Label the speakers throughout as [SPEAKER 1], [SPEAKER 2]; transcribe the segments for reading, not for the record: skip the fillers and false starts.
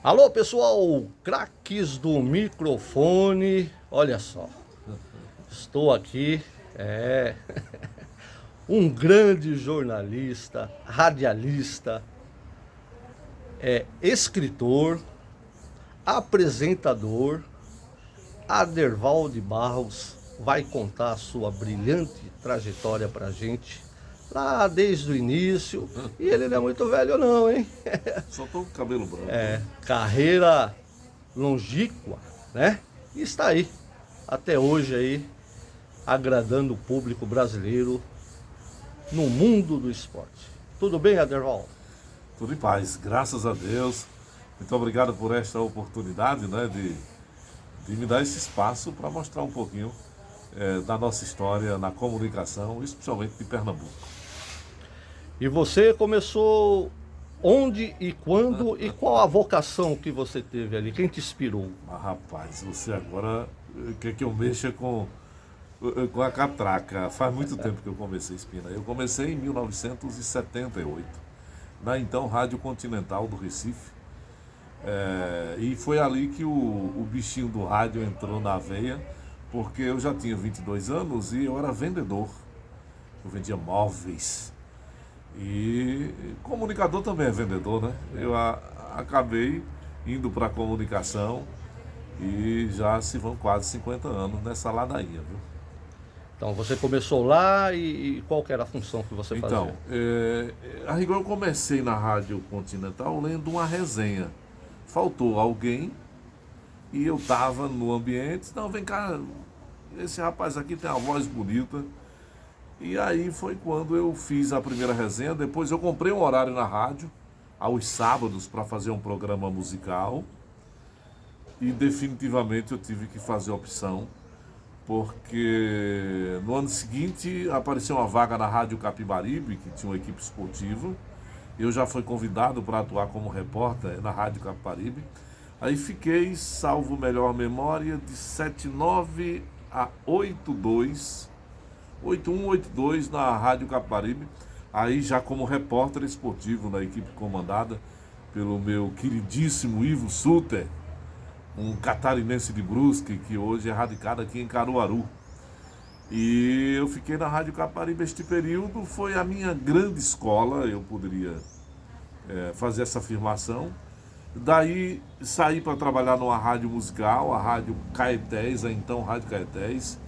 [SPEAKER 1] Alô, pessoal, craques do microfone. Olha só, estou aqui, é um grande jornalista, radialista, escritor, apresentador. Aderval de Barros vai contar a sua brilhante trajetória pra gente, lá desde o início. E ele não é muito velho não, hein?
[SPEAKER 2] Só tô com cabelo branco, né?
[SPEAKER 1] Carreira longínqua, né? E está aí, até hoje aí, agradando o público brasileiro no mundo do esporte. Tudo bem, Aderval?
[SPEAKER 2] Tudo em paz, graças a Deus. Muito obrigado por esta oportunidade, né, de me dar esse espaço para mostrar um pouquinho da nossa história na comunicação, especialmente de Pernambuco.
[SPEAKER 1] E você começou onde e quando e qual a vocação que você teve ali? Quem te inspirou?
[SPEAKER 2] Mas, rapaz, você agora quer que eu mexa com a catraca. Faz muito tempo que eu comecei, Espina. Eu comecei em 1978, na então Rádio Continental do Recife. E foi ali que o bichinho do rádio entrou na veia, porque eu já tinha 22 anos e eu era vendedor. Eu vendia móveis. E comunicador também é vendedor, né? Acabei indo para a comunicação e já se vão quase 50 anos nessa ladainha, viu?
[SPEAKER 1] Então, você começou lá e qual que era a função que você fazia?
[SPEAKER 2] Então, a rigor eu comecei na Rádio Continental lendo uma resenha. Faltou alguém e eu tava no ambiente. Não, vem cá, esse rapaz aqui tem uma voz bonita. E aí foi quando eu fiz a primeira resenha. Depois eu comprei um horário na rádio, aos sábados, para fazer um programa musical. E definitivamente eu tive que fazer a opção, porque no ano seguinte apareceu uma vaga na Rádio Capibaribe, que tinha uma equipe esportiva. Eu já fui convidado para atuar como repórter na Rádio Capibaribe. Aí fiquei, salvo melhor memória, de 79 a 82, 81, 82 na Rádio Capibaribe. Aí já como repórter esportivo na equipe comandada pelo meu queridíssimo Ivo Suter, um catarinense de Brusque, que hoje é radicado aqui em Caruaru. E eu fiquei na Rádio Capibaribe este período, foi a minha grande escola, eu poderia fazer essa afirmação. Daí saí para trabalhar numa rádio musical, a Rádio Caetés, a então Rádio Caetés,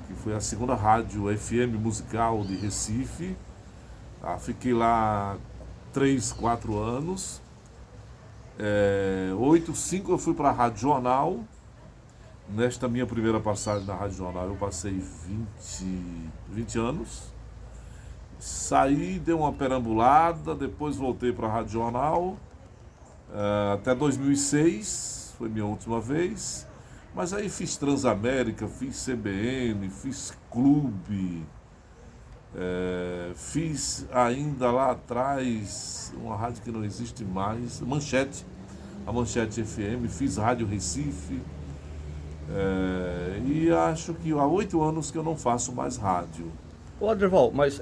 [SPEAKER 2] que foi a segunda rádio FM musical de Recife. Fiquei lá 3, 4 anos. 85 eu fui para a Rádio Jornal. Nesta minha primeira passagem na Rádio Jornal eu passei 20 anos. Saí, dei uma perambulada, depois voltei para a Rádio Jornal. Até 2006, foi minha última vez. Mas aí fiz Transamérica, fiz CBN, fiz Clube. Fiz ainda lá atrás uma rádio que não existe mais, Manchete, a Manchete FM, fiz Rádio Recife. E acho que há 8 anos que eu não faço mais rádio.
[SPEAKER 1] Ô, Aderval, mas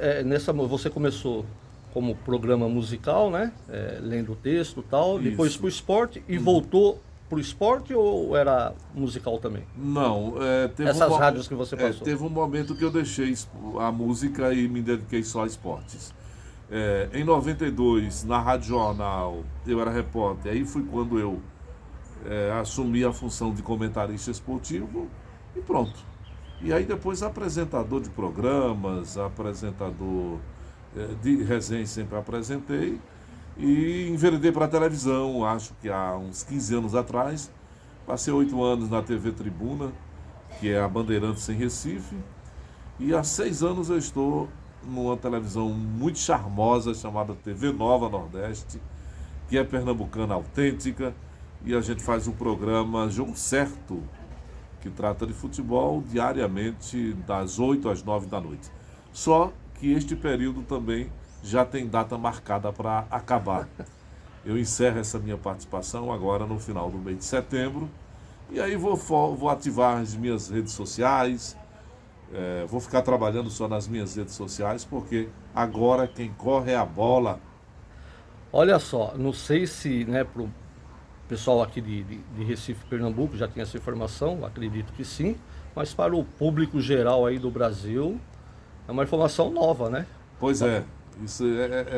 [SPEAKER 1] você começou como programa musical, né? Lendo o texto e tal, depois
[SPEAKER 2] Isso.
[SPEAKER 1] pro esporte e voltou pro esporte ou era musical também?
[SPEAKER 2] Não,
[SPEAKER 1] Essas rádios que você passou.
[SPEAKER 2] teve um momento que eu deixei a música e me dediquei só a esportes. Em 92, na Rádio Jornal, eu era repórter. Aí foi quando eu assumi a função de comentarista esportivo e pronto. E aí depois apresentador de programas, apresentador de resenha, sempre apresentei. E enveredei para a televisão, acho que há uns 15 anos atrás. Passei 8 anos na TV Tribuna, que é a Bandeirantes em Recife. E há 6 anos eu estou numa televisão muito charmosa chamada TV Nova Nordeste, que é pernambucana autêntica. E a gente faz um programa Jogo Certo, que trata de futebol diariamente das 8 às 9 da noite. Só que este período também já tem data marcada para acabar. Eu encerro essa minha participação agora no final do mês de setembro. E aí vou ativar as minhas redes sociais. Vou ficar trabalhando só nas minhas redes sociais, porque agora quem corre é a bola.
[SPEAKER 1] Olha só, não sei se, né, pessoal aqui de Recife, Pernambuco, já tem essa informação, acredito que sim, mas para o público geral aí do Brasil, é uma informação nova, né?
[SPEAKER 2] Pois é,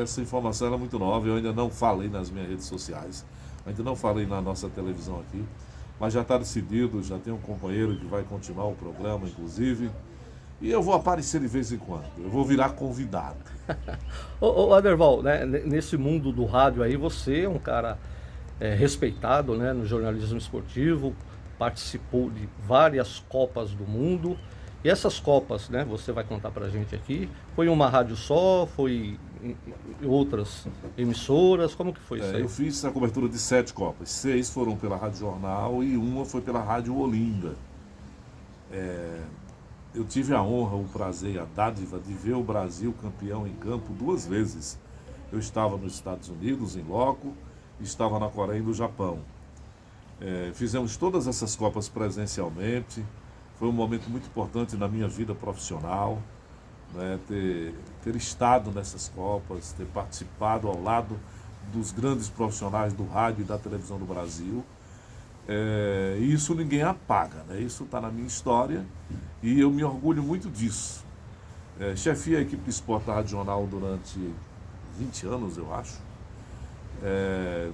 [SPEAKER 2] essa informação era muito nova, eu ainda não falei nas minhas redes sociais, ainda não falei na nossa televisão aqui, mas já está decidido, já tem um companheiro que vai continuar o programa, inclusive, e eu vou aparecer de vez em quando, eu vou virar convidado.
[SPEAKER 1] Ô Aderval, né, nesse mundo do rádio aí, você é um cara respeitado, né, no jornalismo esportivo, participou de várias Copas do Mundo. E essas Copas, né, você vai contar pra gente aqui, foi em uma rádio só, foi em outras emissoras, como que foi isso aí?
[SPEAKER 2] Eu fiz a cobertura de 7 Copas, 6 foram pela Rádio Jornal e uma foi pela Rádio Olinda. Eu tive a honra, o prazer e a dádiva de ver o Brasil campeão em campo 2 vezes. Eu estava nos Estados Unidos, em loco, e estava na Coreia e no Japão. Fizemos todas essas Copas presencialmente. Foi um momento muito importante na minha vida profissional, né, ter estado nessas Copas, ter participado ao lado dos grandes profissionais do rádio e da televisão do Brasil. E isso ninguém apaga, né? Isso está na minha história e eu me orgulho muito disso. Chefiei a equipe de esporte da Rádio Jornal durante 20 anos, eu acho.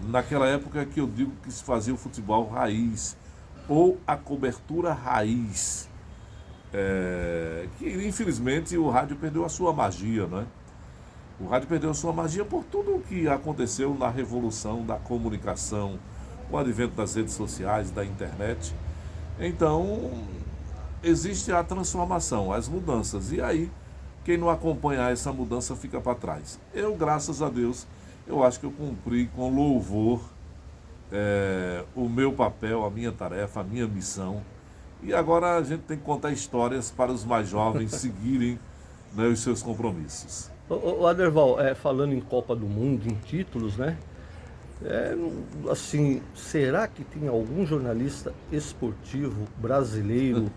[SPEAKER 2] Naquela época que eu digo que se fazia o futebol raiz, ou a cobertura raiz, que infelizmente o rádio perdeu a sua magia, né? O rádio perdeu a sua magia por tudo o que aconteceu na revolução da comunicação, com o advento das redes sociais, da internet. Então, existe a transformação, as mudanças, e aí quem não acompanhar essa mudança fica para trás. Eu, graças a Deus, eu acho que eu cumpri com louvor o meu papel, a minha tarefa, a minha missão. E agora a gente tem que contar histórias para os mais jovens seguirem, né, os seus compromissos.
[SPEAKER 1] O Aderval, falando em Copa do Mundo, em títulos, né? Assim, será que tem algum jornalista esportivo brasileiro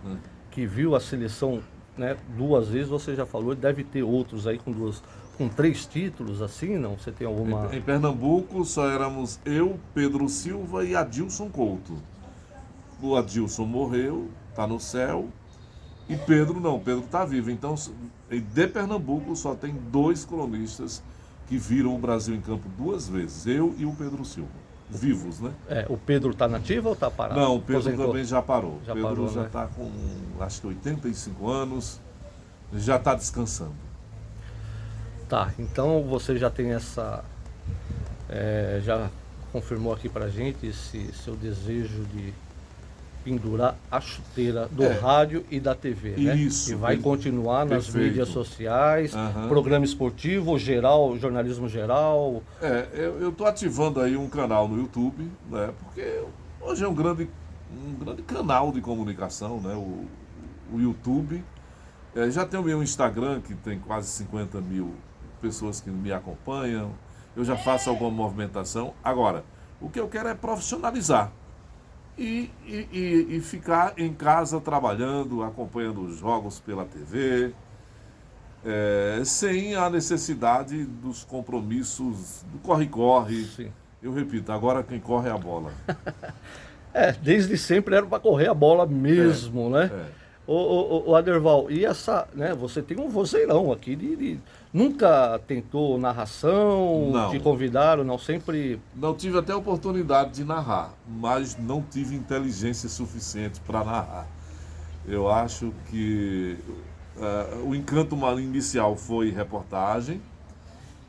[SPEAKER 1] que viu a seleção, né, 2 vezes? Você já falou, deve ter outros aí com 3 títulos, assim, não? Você tem alguma...
[SPEAKER 2] Em Pernambuco só éramos eu, Pedro Silva e Adilson Couto. O Adilson morreu, está no céu, e Pedro não, Pedro está vivo. Então, de Pernambuco só tem 2 colunistas que viram o Brasil em campo 2 vezes, eu e o Pedro Silva, vivos, né?
[SPEAKER 1] O Pedro está nativo ou está parado?
[SPEAKER 2] Não, o Pedro
[SPEAKER 1] Aposentou?
[SPEAKER 2] também já parou.
[SPEAKER 1] Já
[SPEAKER 2] Pedro
[SPEAKER 1] parou,
[SPEAKER 2] já
[SPEAKER 1] né?
[SPEAKER 2] está com, acho que 85 anos, já está descansando.
[SPEAKER 1] Tá, então você já tem já confirmou aqui pra gente esse seu desejo de pendurar a chuteira do rádio e da TV, né?
[SPEAKER 2] Isso,
[SPEAKER 1] E vai continuar nas
[SPEAKER 2] perfeito.
[SPEAKER 1] mídias sociais, programa esportivo, geral, jornalismo geral.
[SPEAKER 2] Eu estou ativando aí um canal no YouTube, né? Porque hoje é um grande canal de comunicação, né? O YouTube. Já tem o meu Instagram, que tem quase 50 mil pessoas que me acompanham. Eu já faço alguma movimentação. Agora, o que eu quero é profissionalizar. E ficar em casa trabalhando, acompanhando os jogos pela TV, sem a necessidade dos compromissos do corre-corre.
[SPEAKER 1] Sim.
[SPEAKER 2] Eu repito, agora quem corre é a bola.
[SPEAKER 1] Desde sempre era para correr a bola mesmo, né? O Aderval, e essa, né, você tem um vozeirão aqui nunca tentou narração,
[SPEAKER 2] Não.
[SPEAKER 1] te convidaram, não, sempre...
[SPEAKER 2] Não tive até a oportunidade de narrar, mas não tive inteligência suficiente para narrar. Eu acho que o encanto inicial foi reportagem,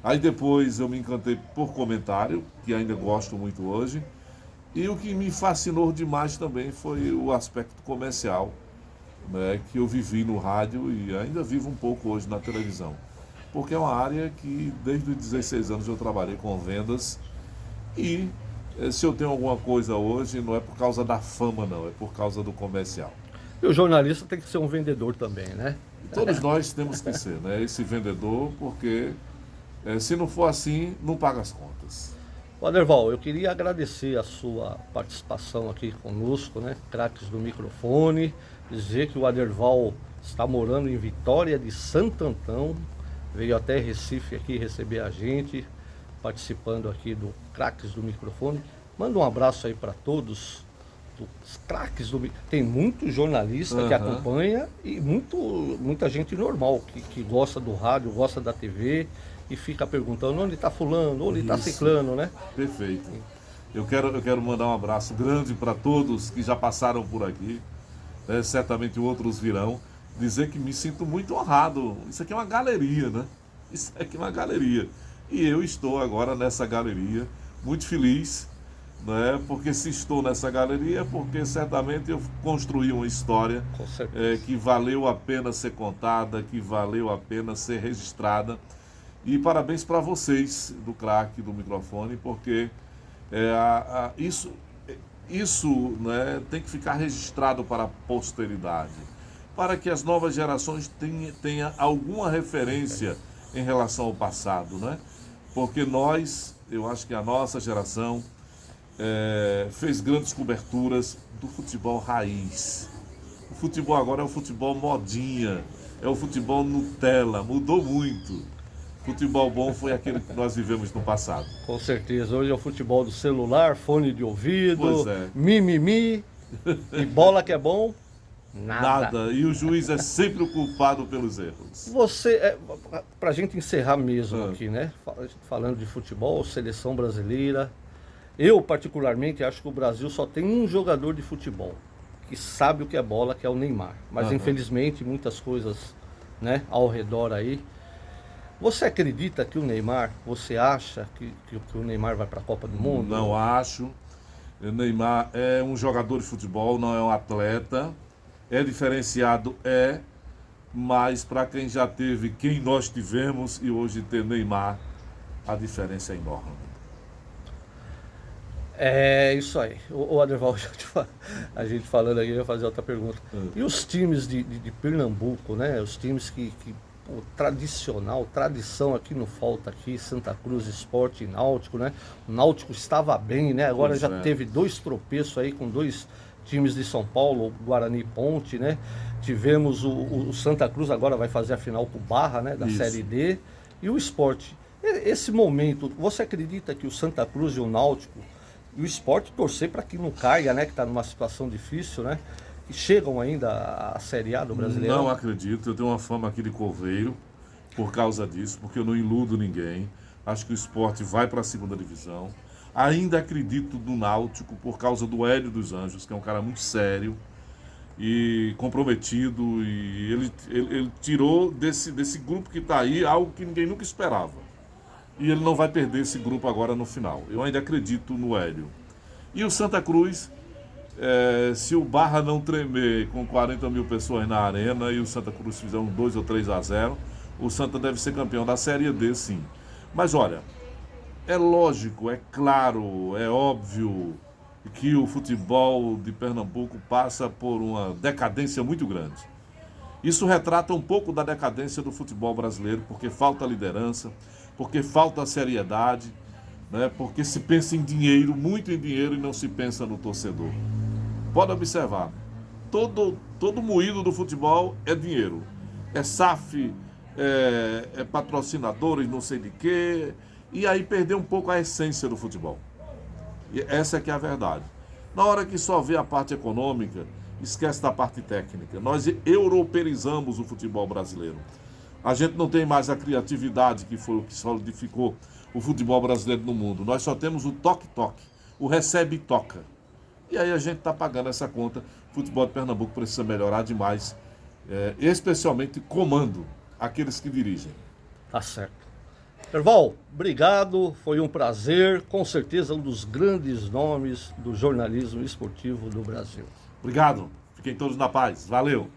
[SPEAKER 2] aí depois eu me encantei por comentário, que ainda gosto muito hoje, e o que me fascinou demais também foi o aspecto comercial, né, que eu vivi no rádio e ainda vivo um pouco hoje na televisão. Porque é uma área que desde os 16 anos eu trabalhei com vendas e se eu tenho alguma coisa hoje não é por causa da fama não, é por causa do comercial.
[SPEAKER 1] E o jornalista tem que ser um vendedor também, né?
[SPEAKER 2] E todos nós temos que ser, né, esse vendedor, porque se não for assim, não paga as contas.
[SPEAKER 1] Aderval, eu queria agradecer a sua participação aqui conosco, né? Craques do microfone, dizer que o Aderval está morando em Vitória de Santo Antão, veio até Recife aqui receber a gente, participando aqui do Craques do Microfone. Manda um abraço aí para todos os craques do... Tem muito jornalista que acompanha e muita gente normal que gosta do rádio, gosta da TV e fica perguntando onde está fulano, onde está ciclano, né?
[SPEAKER 2] Perfeito. Eu quero mandar um abraço grande para todos que já passaram por aqui, né? Certamente outros virão. Dizer que me sinto muito honrado. Isso aqui é uma galeria, né? Isso aqui é uma galeria. E eu estou agora nessa galeria, muito feliz, né? Porque se estou nessa galeria, porque certamente eu construí uma história que valeu a pena ser contada, que valeu a pena ser registrada. E parabéns para vocês do craque do microfone, porque isso né, tem que ficar registrado para a posteridade, para que as novas gerações tenham alguma referência em relação ao passado, né? Porque eu acho que a nossa geração fez grandes coberturas do futebol raiz. O futebol agora é o futebol modinha, é o futebol Nutella, mudou muito. Futebol bom foi aquele que nós vivemos no passado.
[SPEAKER 1] Com certeza, hoje é o futebol do celular, fone de ouvido, mimimi, e bola que é bom, nada.
[SPEAKER 2] E o juiz é sempre o culpado pelos erros.
[SPEAKER 1] Pra gente encerrar mesmo aqui, né? Falando de futebol, seleção brasileira, eu particularmente acho que o Brasil só tem um jogador de futebol que sabe o que é bola, que é o Neymar. Mas infelizmente muitas coisas, né, ao redor aí. Você acredita que o Neymar, você acha que o Neymar vai para a Copa do Mundo?
[SPEAKER 2] Não acho. O Neymar é um jogador de futebol, não é um atleta. É diferenciado, mas para quem já teve, quem nós tivemos e hoje ter Neymar, a diferença é enorme.
[SPEAKER 1] É isso aí. O Aderval, a gente falando aqui, eu ia fazer outra pergunta. E os times de Pernambuco, né? Os times que tradição aqui não falta aqui, Santa Cruz, Sport e Náutico, né? O Náutico estava bem, né? Agora teve 2 tropeços aí com 2 times de São Paulo, Guarani e Ponte, né? Tivemos o Santa Cruz, agora vai fazer a final com o Barra, né? Da Série D. E o Sport. Esse momento, você acredita que o Santa Cruz e o Náutico e o Sport torcer para que não caia, né? Que está numa situação difícil, né? E chegam ainda à Série A do Brasileiro?
[SPEAKER 2] Não acredito, eu tenho uma fama aqui de coveiro por causa disso, porque eu não iludo ninguém. Acho que o Sport vai para a segunda divisão. Ainda acredito no Náutico por causa do Hélio dos Anjos, que é um cara muito sério e comprometido. E ele tirou desse grupo que está aí algo que ninguém nunca esperava. E ele não vai perder esse grupo agora no final. Eu ainda acredito no Hélio. E o Santa Cruz... se o Barra não tremer com 40 mil pessoas na arena e o Santa Cruz fizer um 2 ou 3-0, o Santa deve ser campeão da Série D, sim. Mas olha, é lógico, é claro, é óbvio que o futebol de Pernambuco passa por uma decadência muito grande. Isso retrata um pouco da decadência do futebol brasileiro, porque falta liderança, porque falta seriedade, né? Porque se pensa em dinheiro, muito em dinheiro, e não se pensa no torcedor. Pode observar, todo moído do futebol é dinheiro. É SAF, é patrocinadores, não sei de quê, e aí perdeu um pouco a essência do futebol. E essa é que é a verdade. Na hora que só vê a parte econômica, esquece da parte técnica. Nós europeizamos o futebol brasileiro. A gente não tem mais a criatividade que foi o que solidificou o futebol brasileiro no mundo. Nós só temos o toque-toque, o recebe e toca. E aí a gente está pagando essa conta. O futebol de Pernambuco precisa melhorar demais, especialmente comando aqueles que dirigem.
[SPEAKER 1] Tá certo. Erval, obrigado, foi um prazer, com certeza um dos grandes nomes do jornalismo esportivo do Brasil.
[SPEAKER 2] Obrigado, fiquem todos na paz, valeu.